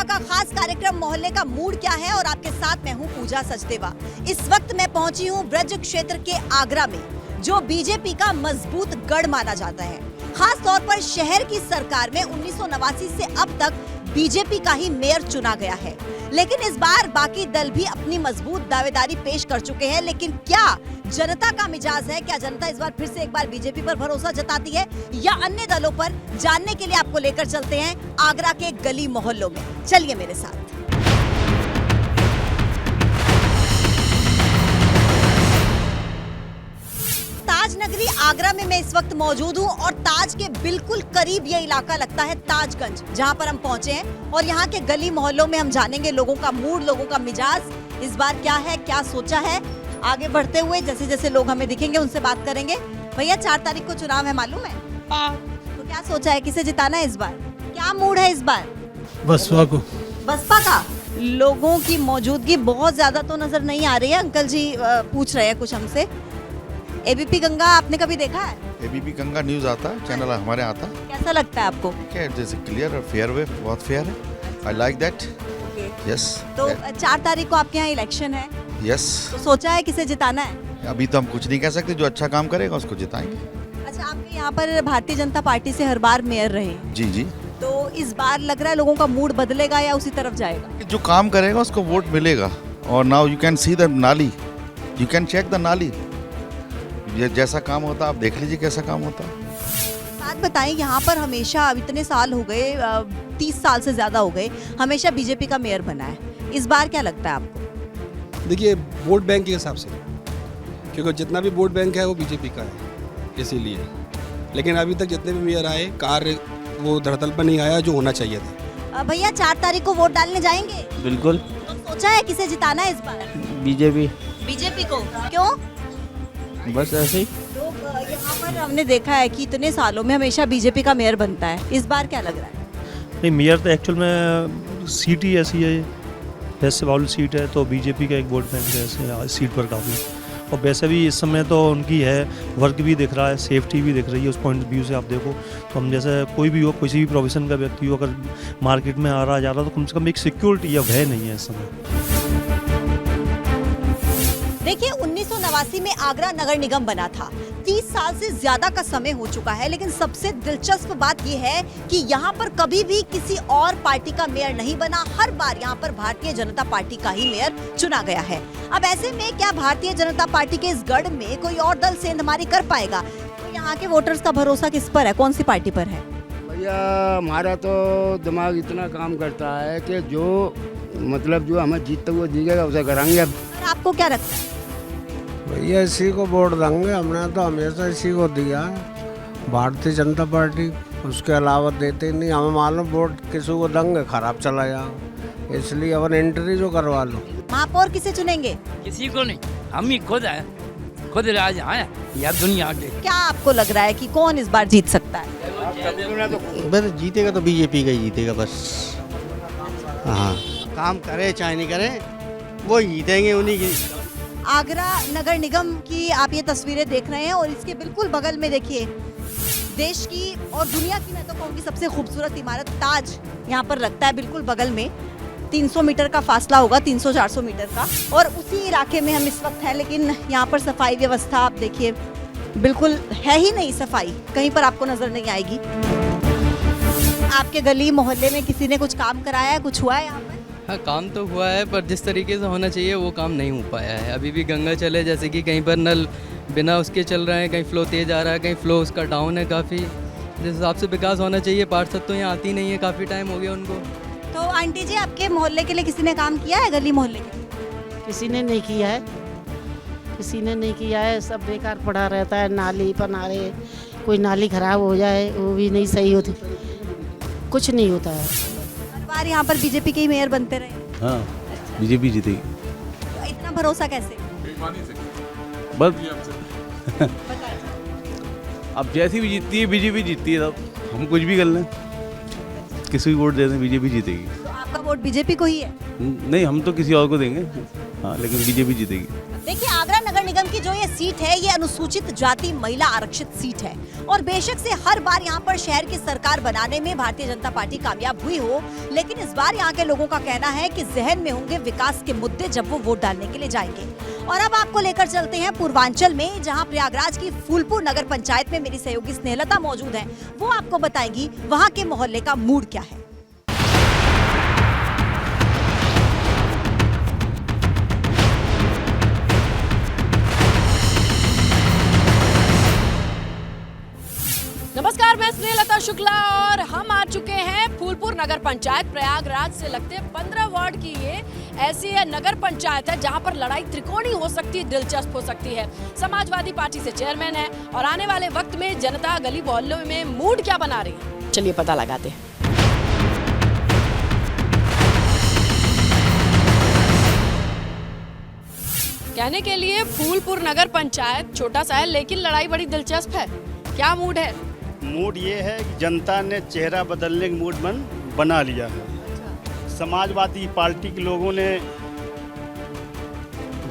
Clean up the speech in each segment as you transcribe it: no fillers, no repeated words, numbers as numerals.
सुबह का खास कार्यक्रम मोहल्ले का मूड क्या है और आपके साथ मैं हूं पूजा सचदेवा। इस वक्त मैं पहुंची हूं ब्रज क्षेत्र के आगरा में, जो बीजेपी का मजबूत गढ़ माना जाता है। खास तौर पर शहर की सरकार में 1989 से अब तक बीजेपी का ही मेयर चुना गया है, लेकिन इस बार बाकी दल भी अपनी मजबूत दावेदारी पेश कर चुके हैं। लेकिन क्या जनता का मिजाज है, क्या जनता इस बार फिर से एक बार बीजेपी पर भरोसा जताती है या अन्य दलों पर? जानने के लिए आपको लेकर चलते हैं आगरा के गली मोहल्लों में। चलिए मेरे साथ। ताज नगरी आगरा में मैं इस वक्त मौजूद हूं और ताज के बिल्कुल करीब ये इलाका लगता है ताजगंज, जहां पर हम पहुंचे हैं। और यहाँ के गली मोहल्लों में हम जानेंगे लोगों का मूड, लोगों का मिजाज इस बार क्या है, क्या सोचा है। आगे बढ़ते हुए जैसे जैसे लोग हमें दिखेंगे उनसे बात करेंगे। भैया 4 तारीख को चुनाव है, मालूम है? तो क्या सोचा है, किसे जिताना है इस बार? क्या मूड है इस बार? बसपा को। बसपा का? लोगों की मौजूदगी बहुत ज्यादा तो नजर नहीं आ रही है। अंकल जी पूछ रहे हैं कुछ हमसे। एबीपी गंगा आपने कभी देखा है? एबीपी गंगा न्यूज आता है, चैनल हमारे आता है। कैसा लगता है आपको? क्या जैसे क्लियर और फेयर वे, बहुत फेयर है। I like that. यस। तो 4 तारीख को आपके यहाँ इलेक्शन है, यस। तो सोचा है किसे जिताना है? अभी तो हम कुछ नहीं कह सकते, जो अच्छा काम करेगा उसको जिताएंगे। अच्छा, आपके यहाँ पर भारतीय जनता पार्टी से हर बार मेयर रहे हैं, जी जी। तो इस बार लग रहा है लोगों का मूड बदलेगा या उसी तरफ जाएगा? जो काम करेगा उसको वोट मिलेगा। और now you can see the नाली, यू कैन चेक द नाली। ये जैसा काम होता है आप देख लीजिए कैसा काम होता है। बात बताएं, यहाँ पर हमेशा अब इतने साल हो गए, 30 साल से ज्यादा हो गए, हमेशा बीजेपी का मेयर बना है। इस बार क्या लगता है आपको? देखिए, वोट बैंक के हिसाब से, क्योंकि जितना भी वोट बैंक है वो बीजेपी का है, इसीलिए। लेकिन अभी तक जितने भी मेयर आए, कार्य वो धरातल पर नहीं आया जो होना चाहिए था। भैया 4 तारीख को वोट डालने जाएंगे? बिल्कुल। तो सोचा है किसे जिताना है इस बार? बीजेपी। बीजेपी को? क्यों? बस ऐसे ही। लोग यहाँ पर हमने देखा है कि इतने सालों में हमेशा बीजेपी का मेयर बनता है, इस बार क्या लग रहा है? नहीं, मेयर तो एक्चुअल में सीट ही ऐसी है, वैसे वाली सीट है, तो बीजेपी का एक वोट बैंक है ऐसे सीट पर काफ़ी। और वैसे भी इस समय तो उनकी है, वर्क भी दिख रहा है, सेफ्टी भी दिख रही है। उस पॉइंट ऑफ व्यू से आप देखो तो हम जैसे कोई भी हो, किसी भी प्रोफेशन का व्यक्ति हो, अगर मार्केट में आ रहा जा रहा तो कम से कम एक सिक्योरिटी या भय नहीं है इस समय। देखिए, 1989 में आगरा नगर निगम बना था। 30 साल से ज्यादा का समय हो चुका है, लेकिन सबसे दिलचस्प बात यह है कि यहाँ पर कभी भी किसी और पार्टी का मेयर नहीं बना। हर बार यहाँ पर भारतीय जनता पार्टी का ही मेयर चुना गया है। अब ऐसे में क्या भारतीय जनता पार्टी के इस गढ़ में कोई और दल सेंधमारी कर पाएगा? तो यहाँ के वोटर्स का भरोसा किस पर है, कौन सी पार्टी पर है? भैया हमारा तो दिमाग इतना काम करता है कि जो मतलब जो हमें जीतते हुए दिखेगा उसे कराएंगे। और आपको क्या लगता है? भैया इसी को वोट देंगे, हमने तो हमेशा इसी को दिया, भारतीय जनता पार्टी। उसके अलावा देते ही नहीं, हमें मालूम वोट किसी को देंगे खराब चला जाए, इसलिए अपन एंट्री जो करवा लो। महापौर किसे चुनेंगे? किसी को नहीं, हम ही खुद है, खुद राज आए या दुनिया के। क्या आपको लग रहा है कि कौन इस बार जीत सकता है? बस जीतेगा तो बीजेपी का ही जीतेगा बस। हाँ, काम करे चाहे नहीं करे वो जीतेंगे, उन्हीं की। आगरा नगर निगम की आप ये तस्वीरें देख रहे हैं और इसके बिल्कुल बगल में देखिए देश की और दुनिया की, मैं तो कहूँगी सबसे खूबसूरत इमारत ताज यहाँ पर लगता है बिल्कुल बगल में। 300 मीटर का फासला होगा, 300-400 मीटर का, और उसी इलाके में हम इस वक्त हैं। लेकिन यहाँ पर सफाई व्यवस्था आप देखिए बिल्कुल है ही नहीं, सफाई कहीं पर आपको नजर नहीं आएगी। आपके गली मोहल्ले में किसी ने कुछ काम कराया है, कुछ हुआ है यहाँ पर? हाँ, काम तो हुआ है, पर जिस तरीके से होना चाहिए वो काम नहीं हो पाया है। अभी भी गंगा चले, जैसे कि कहीं पर नल बिना उसके चल रहे हैं, कहीं फ्लो तेज आ रहा है, कहीं फ्लो उसका डाउन है काफ़ी। जिस हिसाब से विकास होना चाहिए, पार्षद तो यहाँ आती नहीं है, काफ़ी टाइम हो गया उनको। तो आंटी जी, आपके मोहल्ले के लिए किसी ने काम किया है, गली मोहल्ले के लिए? किसी ने नहीं किया है, किसी ने नहीं किया है, सब बेकार पड़ा रहता है। नाली पनारे, कोई नाली खराब हो जाए वो भी नहीं सही होती, कुछ नहीं होता है। हर बार यहाँ पर बीजेपी के ही मेयर बनते रहे? हाँ, बीजेपी जीतेगी। तो इतना भरोसा कैसे? बस अब जैसी भी जीतती है बीजेपी जीतती है, तब हम कुछ भी कर लें, किसी को वोट दे दें बीजेपी जीतेगी। तो आपका वोट बीजेपी को ही है? नहीं, हम तो किसी और को देंगे। हाँ, लेकिन बीजेपी जीतेगी। देखिए, आगरा नगर निगम की जो ये सीट है, ये अनुसूचित जाति महिला आरक्षित सीट है और बेशक से हर बार यहाँ पर शहर की सरकार बनाने में भारतीय जनता पार्टी कामयाब हुई हो, लेकिन इस बार यहाँ के लोगों का कहना है कि जहन में होंगे विकास के मुद्दे जब वो वोट डालने के लिए जाएंगे। और अब आपको लेकर चलते हैं पूर्वांचल में, जहाँ प्रयागराज की फूलपुर नगर पंचायत में मेरी सहयोगी स्नेहलता मौजूद है। वो आपको बताएंगी वहाँ के मोहल्ले का मूड क्या है। नमस्कार, मैं स्नेहलता शुक्ला और हम आ चुके हैं फूलपुर नगर पंचायत। प्रयागराज से लगते 15 वार्ड की ये ऐसी नगर पंचायत है जहां पर लड़ाई त्रिकोणीय हो सकती है, दिलचस्प हो सकती है। समाजवादी पार्टी से चेयरमैन है और आने वाले वक्त में जनता गली मोहल्लों में मूड क्या बना रही है, चलिए पता लगाते हैं। कहने के लिए फूलपुर नगर पंचायत छोटा सा है, लेकिन लड़ाई बड़ी दिलचस्प है। क्या मूड है? मूड ये है कि जनता ने चेहरा बदलने का मूड बना लिया है। समाजवादी पार्टी के लोगों ने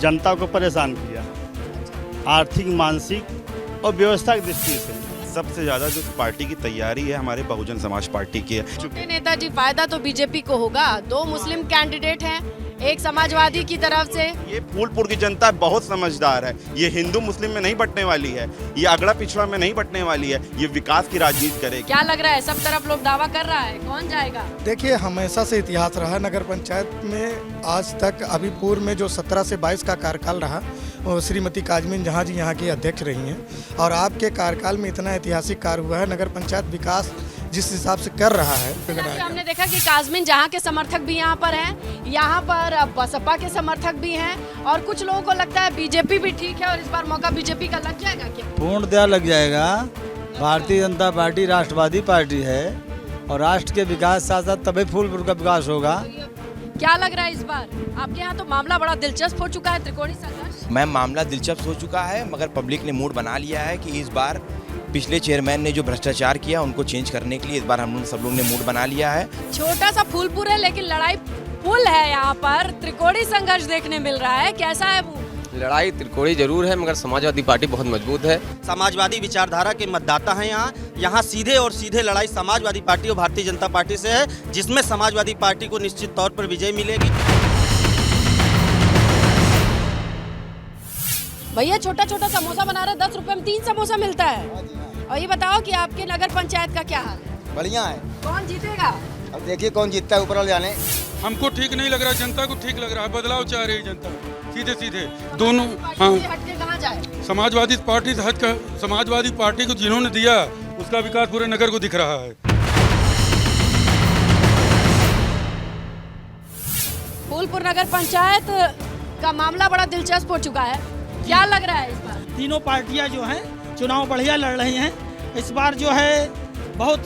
जनता को परेशान किया, आर्थिक, मानसिक और व्यवस्था की दृष्टि से। सबसे ज़्यादा जो पार्टी की तैयारी है हमारे बहुजन समाज पार्टी की है। छोटे नेताजी, फायदा तो बीजेपी को होगा। 2 मुस्लिम कैंडिडेट हैं, एक समाजवादी की तरफ से। ये फूलपुर की जनता बहुत समझदार है, ये हिंदू मुस्लिम में नहीं बंटने वाली है, ये अगड़ा पिछड़ा में नहीं बंटने वाली है, ये विकास की राजनीति करेगी। क्या लग रहा है, सब तरफ लोग दावा कर रहा है, कौन जाएगा? देखिए, हमेशा से इतिहास रहा नगर पंचायत में आज तक। अभी पूर्व में जो 17 से 22 का कार्यकाल रहा, श्रीमती काजमीन जहाँ जी यहाँ की अध्यक्ष रही हैं और आपके कार्यकाल में इतना ऐतिहासिक कार्य हुआ है। नगर पंचायत विकास जिस हिसाब से कर रहा है, हमने देखा कि काजमीन जहाँ के समर्थक भी यहाँ पर हैं, यहाँ पर बसपा के समर्थक भी हैं और कुछ लोगों को लगता है बीजेपी भी ठीक है और इस बार मौका बीजेपी का लग जाएगा क्या? पूर्णतया लग जाएगा। भारतीय जनता पार्टी राष्ट्रवादी पार्टी है और राष्ट्र के विकास साथ साथ तभी फूलपुर का विकास होगा। क्या लग रहा है इस बार? आपके यहाँ तो मामला बड़ा दिलचस्प हो चुका है, त्रिकोणीय संघर्ष। मैम, मामला दिलचस्प हो चुका है, मगर पब्लिक ने मूड बना लिया है कि इस बार पिछले चेयरमैन ने जो भ्रष्टाचार किया उनको चेंज करने के लिए इस बार हम सब लोग ने मूड बना लिया है। छोटा सा फूलपुर है लेकिन लड़ाई फुल है। यहाँ पर त्रिकोणीय संघर्ष देखने मिल रहा है। कैसा है मूड? लड़ाई त्रिकोणीय जरूर है, मगर समाजवादी पार्टी बहुत मजबूत है। समाजवादी विचारधारा के मतदाता हैं यहाँ सीधे और सीधे लड़ाई समाजवादी पार्टी और भारतीय जनता पार्टी से है, जिसमें समाजवादी पार्टी को निश्चित तौर पर विजय मिलेगी। भैया, छोटा छोटा समोसा बना रहे, 10 रुपए में 3 समोसा मिलता है। और ये बताओ कि आपके नगर पंचायत का क्या हाल है? बढ़िया है। कौन जीतेगा? अब देखिए कौन जीतता है, ऊपर वाले जाने। हमको ठीक नहीं लग रहा, जनता को ठीक लग रहा है। बदलाव चाह रही जनता, सीधे सीधे दोनों। हाँ, हटके कहाँ जाए? समाजवादी पार्टी से हटकर समाजवादी पार्टी को जिन्होंने दिया उसका विकास पूरे नगर को दिख रहा है। फूलपुर नगर पंचायत का मामला बड़ा दिलचस्प हो चुका है। क्या लग रहा है इस बार? तीनों पार्टियां जो हैं चुनाव बढ़िया लड़ रही हैं। इस बार जो है बहुत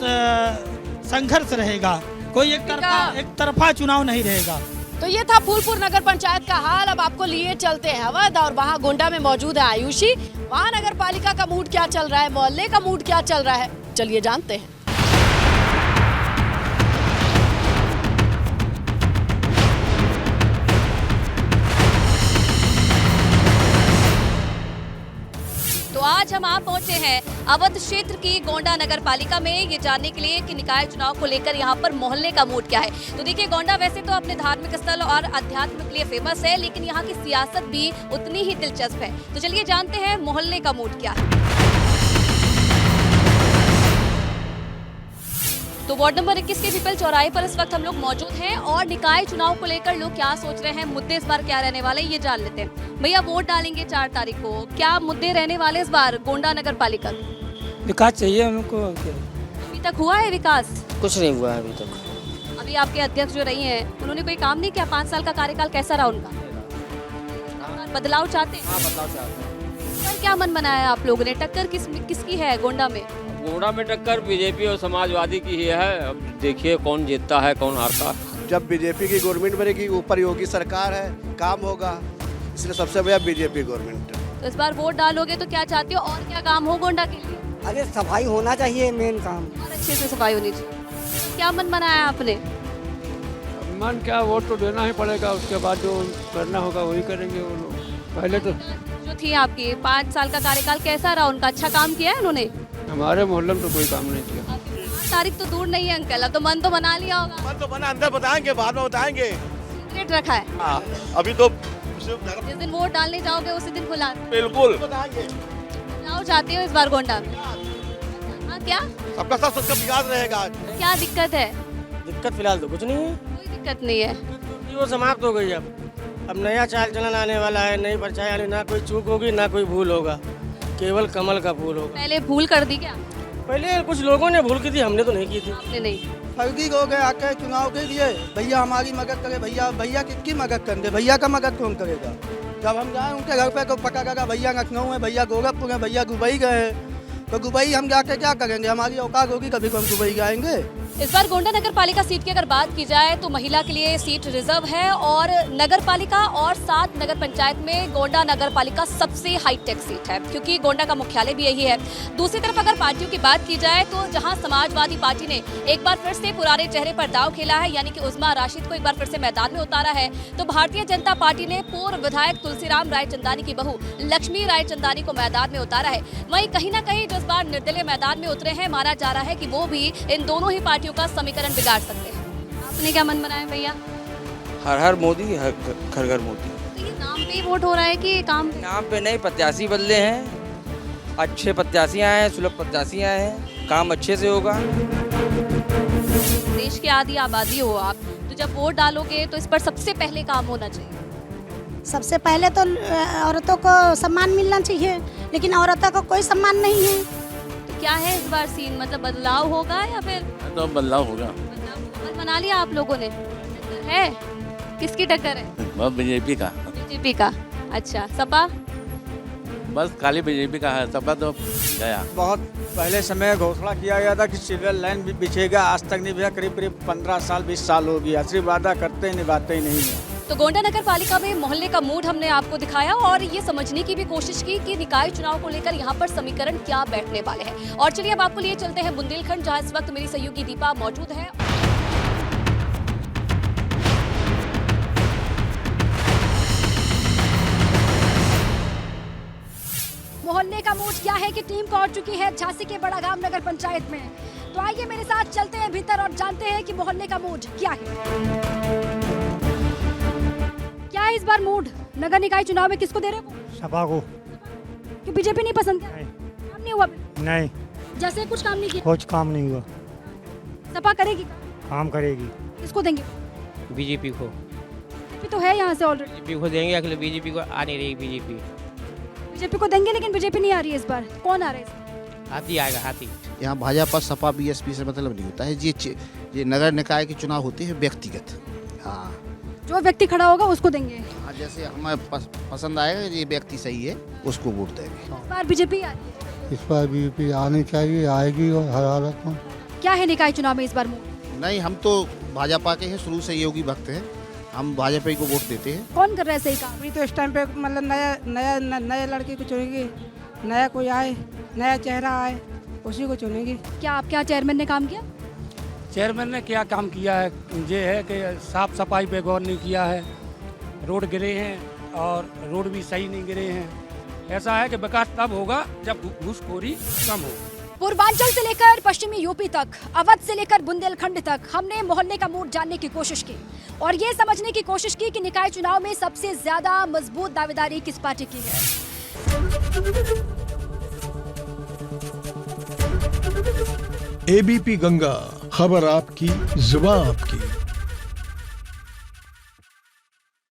संघर्ष रहेगा, कोई एक तरफा चुनाव नहीं रहेगा। तो ये था फूलपुर नगर पंचायत का हाल। अब आपको लिए चलते हैं अवध और वहाँ गोंडा में मौजूद है आयुषी। वहाँ नगर पालिका का मूड क्या चल रहा है, मोहल्ले का मूड क्या चल रहा है, चलिए जानते हैं। आज हम आप पहुंचे हैं अवध क्षेत्र की गोंडा नगर पालिका में, ये जानने के लिए कि निकाय चुनाव को लेकर यहाँ पर मोहल्ले का मूड क्या है। तो देखिए, गोंडा वैसे तो अपने धार्मिक स्थल और अध्यात्म के लिए फेमस है, लेकिन यहाँ की सियासत भी उतनी ही दिलचस्प है। तो चलिए जानते हैं मोहल्ले का मूड क्या है। तो वार्ड नंबर 21 के पीपल चौराहे पर इस वक्त हम लोग मौजूद हैं और निकाय चुनाव को लेकर लोग क्या सोच रहे हैं, मुद्दे इस बार क्या रहने वाले हैं, ये जान लेते हैं। भैया, वोट डालेंगे 4 तारीख को, क्या मुद्दे रहने वाले इस बार गोंडा नगर पालिका? विकास चाहिए हमको। अभी तक हुआ है विकास? कुछ नहीं हुआ है अभी तक। अभी आपके अध्यक्ष जो रही हैं, उन्होंने कोई काम नहीं किया? 5 साल का कार्यकाल कैसा रहा उनका? बदलाव चाहते हैं? हाँ, बदलाव चाहते हैं। पर क्या मन बनाया आप लोगों ने? टक्कर किसकी है गोंडा में? गोंडा में टक्कर बीजेपी और समाजवादी की ही है। अब देखिए कौन जीतता है, कौन हारता है। जब बीजेपी की गवर्नमेंट बनेगी, ऊपर योगी सरकार है, काम होगा, इसलिए सबसे बढ़िया बीजेपी गवर्नमेंट। तो इस बार वोट डालोगे तो क्या चाहते हो और क्या काम हो गोंडा के लिए? अरे सफाई होना चाहिए, मेन काम। और अच्छे से सफाई होनी चाहिए। क्या मन बनाया आपने? मन क्या, वोट तो देना ही पड़ेगा, उसके बाद जो करना होगा वही करेंगे वो लोग। पहले तो जो थी आपकी 5 साल का कार्यकाल कैसा रहा उनका? अच्छा काम किया है उन्होंने? हमारे मोहल्ले में तो कोई काम नहीं किया। तारीख तो दूर नहीं है अंकल, अब तो मन तो बना लिया होगा। मन तो बना, अंदर बताएंगे, बाद में बताएंगे। सीक्रेट रखा है? हाँ, अभी तो जिस दिन वोट डालने जाओगे उसी दिन खुला? बिल्कुल। चुनाव चाहते हो इस बार गोंडा में? हाँ, क्या सबका साथ सबका विकास रहेगा। क्या दिक्कत है? दिक्कत फिलहाल तो कुछ नहीं है, कोई दिक्कत नहीं है। वो समाप्त हो गई। अब नया चाल चलन आने वाला है, नई परछाई आने, ना कोई चूक होगी ना कोई भूल होगा, केवल कमल का फूल होगा। पहले भूल कर दी क्या? पहले कुछ लोगों ने भूल की थी, हमने तो नहीं की थी। आपने नहीं? फर्जी हो गए आके चुनाव के लिए, भैया हमारी मदद करे, भैया किसकी मदद करेंगे, भैया का मदद कौन करेगा? जब हम जाए उनके घर पे तो पता लगा भैया लखनऊ है, भैया गोरखपुर है, भैया दुबई गए हैं, तो दुबई हम जाके क्या करेंगे? हमारी औकात होगी कभी हम दुबई जाएंगे? इस बार गोंडा नगर पालिका सीट की अगर बात की जाए तो महिला के लिए सीट रिजर्व है और नगर पालिका और 7 नगर पंचायत में गोंडा नगर पालिका सबसे हाईटेक सीट है क्योंकि गोंडा का मुख्यालय भी यही है। दूसरी तरफ अगर पार्टियों की बात की जाए तो जहां समाजवादी पार्टी ने एक बार फिर से पुराने चेहरे पर दाव खेला है, यानी कि उस्मा राशिद को एक बार फिर से मैदान में उतारा है, तो भारतीय जनता पार्टी ने पूर्व विधायक तुलसीराम रायचंदानी की बहू लक्ष्मी रायचंदानी को मैदान में उतारा है। वहीं कहीं न कहीं जो इस बार निर्दलीय मैदान में उतरे हैं, माना जा रहा है कि वो भी इन दोनों ही पार्टियों का समीकरण बिगाड़ सकते हैं। आपने क्या मन बनाया भैया? हर हर मोदी, हर घर घर मोदी। तो ये नाम पे ही वोट हो रहा है कि काम पे? नाम पे नहीं, प्रत्याशी बदले हैं, अच्छे प्रत्याशी आए हैं, सुलभ प्रत्याशी आए हैं, काम अच्छे से होगा। देश की आधी आबादी हो आप, तो जब वोट डालोगे तो इस पर सबसे पहले काम होना चाहिए। सबसे पहले तो औरतों को सम्मान मिलना चाहिए, लेकिन औरतों को कोई सम्मान नहीं है। तो क्या है इस बार सीन, मतलब बदलाव होगा या फिर? तो बदलाव होगा। बदलाव बना लिया आप लोगों ने? टक्कर है? किसकी टक्कर है? बीजेपी का। बीजेपी का। अच्छा, सपा? बस खाली बीजेपी का है, सपा तो गया। बहुत पहले समय घोषणा किया गया था कि सिल्वर लाइन भी बिछेगा, आज तक नहीं बिछा, करीब करीब 15 साल 20 साल हो गया, सिर्फ वादा करते हैं निभाते ही नहीं है। तो गोंडा नगर पालिका में मोहल्ले का मूड हमने आपको दिखाया और ये समझने की भी कोशिश की कि निकाय चुनाव को लेकर यहाँ पर समीकरण क्या बैठने वाले हैं। और चलिए अब आपको लिए चलते हैं बुंदेलखंड, जहाँ इस वक्त मेरी सहयोगी दीपा मौजूद है। मोहल्ले का मूड क्या है कि टीम पहुंच चुकी है झांसी के बड़ागाम नगर पंचायत में। तो आइए मेरे साथ चलते हैं भीतर और जानते हैं कि मोहल्ले का मूड क्या है। क्या है इस बार मूड? नगर निकाय चुनाव में किसको दे रहे हो? सपा को। कि बीजेपी नहीं पसंद? काम नहीं हुआ? नहीं, जैसे कुछ काम नहीं किया? कुछ काम नहीं हुआ। सपा करेगी? काम करेगी। किसको देंगे? बीजेपी को। बीजेपी तो है यहाँ से ऑलरेडी। बीजेपी को देंगे, अगले बीजेपी को आ नहीं रही। बीजेपी को देंगे लेकिन बीजेपी नहीं आ रही है इस बार। कौन आ रहा है? हाथी आएगा, हाथी। यहाँ भाजपा सपा बीएसपी से मतलब नहीं होता है, ये नगर निकाय के चुनाव होते हैं व्यक्तिगत। हाँ, जो व्यक्ति खड़ा होगा उसको देंगे। हाँ, जैसे हमें पसंद आएगा ये व्यक्ति सही है उसको वोट देंगे। इस बार बीजेपी आ रही है? इस बार बीजेपी आनी चाहिए, आएगी और हर हालत में। क्या है निकाय चुनाव में इस बार मूड? नहीं, हम तो भाजपा के हैं, शुरू से योगी भक्त हैं, हम भाजपा को वोट देते हैं। कौन कर रहा है सही काम? अभी तो इस टाइम पे मतलब नया लड़के को चुनेंगे, नया कोई आए, नया चेहरा आए, उसी को चुनेंगे। क्या आपके यहाँ चेयरमैन ने काम किया? चेयरमैन ने क्या काम किया है? ये है कि साफ सफाई पे गौर नहीं किया है, रोड गिरे हैं और रोड भी सही नहीं गिरे हैं। ऐसा है कि विकास तब होगा जब घूसखोरी कम हो। पूर्वांचल से लेकर पश्चिमी यूपी तक, अवध से लेकर बुंदेलखंड तक हमने मोहल्ले का मूड जानने की कोशिश की और ये समझने की कोशिश की कि निकाय चुनाव में सबसे ज्यादा मजबूत दावेदारी किस पार्टी की है। एबीपी गंगा, खबर आपकी, जुबान आपकी।